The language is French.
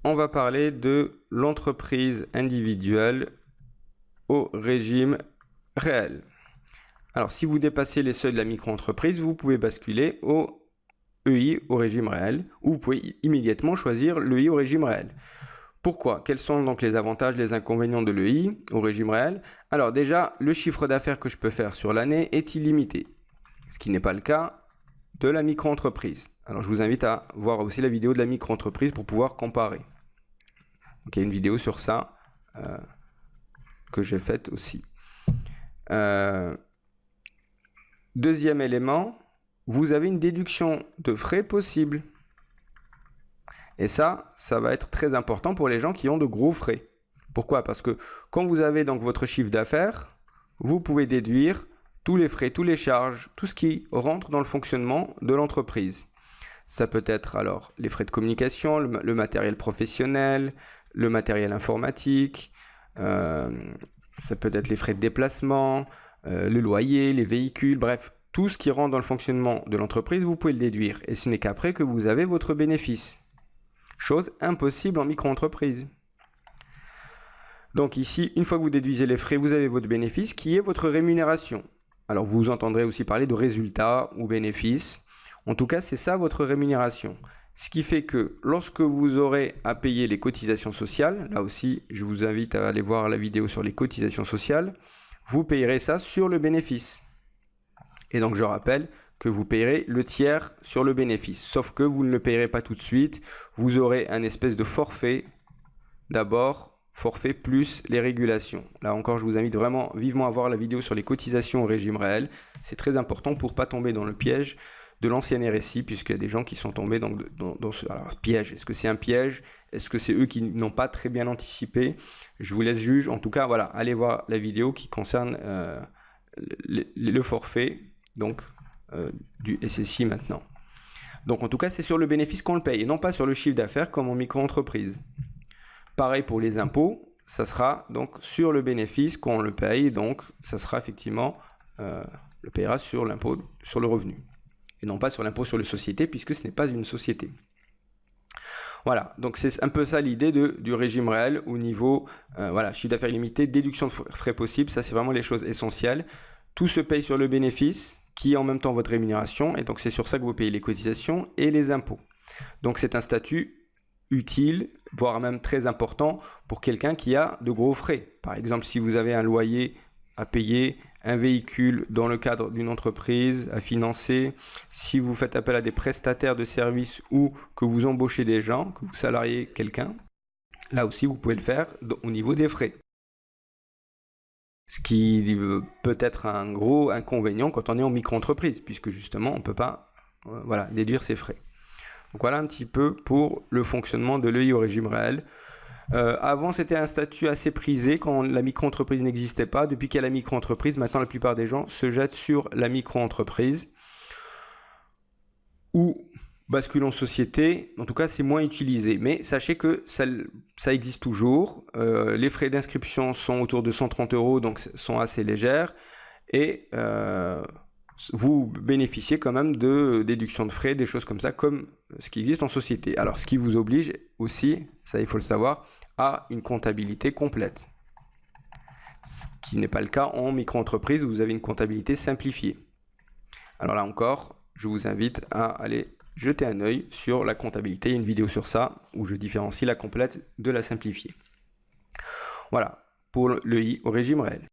on va parler de l'entreprise individuelle au régime réel. Alors, si vous dépassez les seuils de la micro-entreprise, vous pouvez basculer au EI au régime réel, ou vous pouvez immédiatement choisir l'EI au régime réel. Pourquoi? Quels sont donc les avantages, les inconvénients de l'EI au régime réel? Alors déjà, le chiffre d'affaires que je peux faire sur l'année est illimité, ce qui n'est pas le cas de la micro-entreprise. Alors je vous invite à voir aussi la vidéo de la micro-entreprise pour pouvoir comparer. Donc il y a une vidéo sur ça que j'ai faite aussi. Deuxième élément, vous avez une déduction de frais possible. Et ça va être très important pour les gens qui ont de gros frais. Pourquoi? Parce que quand vous avez donc votre chiffre d'affaires, vous pouvez déduire tous les frais, toutes les charges, tout ce qui rentre dans le fonctionnement de l'entreprise. Ça peut être alors les frais de communication, le matériel professionnel, le matériel informatique, ça peut être les frais de déplacement, le loyer, les véhicules, bref, tout ce qui rentre dans le fonctionnement de l'entreprise, vous pouvez le déduire. Et ce n'est qu'après que vous avez votre bénéfice. Chose impossible en micro-entreprise. Donc ici, une fois que vous déduisez les frais, vous avez votre bénéfice qui est votre rémunération. Alors vous entendrez aussi parler de résultat ou bénéfice. En tout cas, c'est ça votre rémunération. Ce qui fait que lorsque vous aurez à payer les cotisations sociales, là aussi, je vous invite à aller voir la vidéo sur les cotisations sociales, vous payerez ça sur le bénéfice. Et donc je rappelle que vous payerez le tiers sur le bénéfice. Sauf que vous ne le payerez pas tout de suite. Vous aurez un espèce de forfait. D'abord, forfait plus les régulations. Là encore, je vous invite vraiment vivement à voir la vidéo sur les cotisations au régime réel. C'est très important pour ne pas tomber dans le piège de l'ancien RSI, puisqu'il y a des gens qui sont tombés dans ce piège. Est-ce que c'est un piège? Est-ce que c'est eux qui n'ont pas très bien anticipé? Je vous laisse juger. En tout cas, voilà, allez voir la vidéo qui concerne le forfait donc, du SSI maintenant. Donc en tout cas, c'est sur le bénéfice qu'on le paye et non pas sur le chiffre d'affaires comme en micro-entreprise. Pareil pour les impôts, ça sera donc sur le bénéfice qu'on le paye, donc ça sera effectivement, le payera sur l'impôt sur le revenu et non pas sur l'impôt sur les sociétés puisque ce n'est pas une société. Voilà, donc c'est un peu ça l'idée du régime réel au niveau, voilà, chiffre d'affaires illimité, déduction de frais possibles, ça c'est vraiment les choses essentielles. Tout se paye sur le bénéfice qui est en même temps votre rémunération et donc c'est sur ça que vous payez les cotisations et les impôts. Donc c'est un statut utile, voire même très important pour quelqu'un qui a de gros frais. Par exemple, si vous avez un loyer à payer, un véhicule dans le cadre d'une entreprise à financer, si vous faites appel à des prestataires de services ou que vous embauchez des gens, que vous salariez quelqu'un, là aussi vous pouvez le faire au niveau des frais. Ce qui peut être un gros inconvénient quand on est en micro-entreprise, puisque justement on ne peut pas voilà, déduire ses frais. Donc voilà un petit peu pour le fonctionnement de l'EI au régime réel. Avant, c'était un statut assez prisé quand la micro-entreprise n'existait pas. Depuis qu'il y a la micro-entreprise, maintenant la plupart des gens se jettent sur la micro-entreprise ou basculent en société. En tout cas, c'est moins utilisé. Mais sachez que ça existe toujours. Les frais d'inscription sont autour de 130 €, donc sont assez légères. Et vous bénéficiez quand même de déduction de frais, des choses comme ça, comme ce qui existe en société. Alors, ce qui vous oblige aussi, ça il faut le savoir, à une comptabilité complète. Ce qui n'est pas le cas en micro-entreprise où vous avez une comptabilité simplifiée. Alors là encore, je vous invite à aller jeter un œil sur la comptabilité. Il y a une vidéo sur ça où je différencie la complète de la simplifiée. Voilà, pour l'EI au régime réel.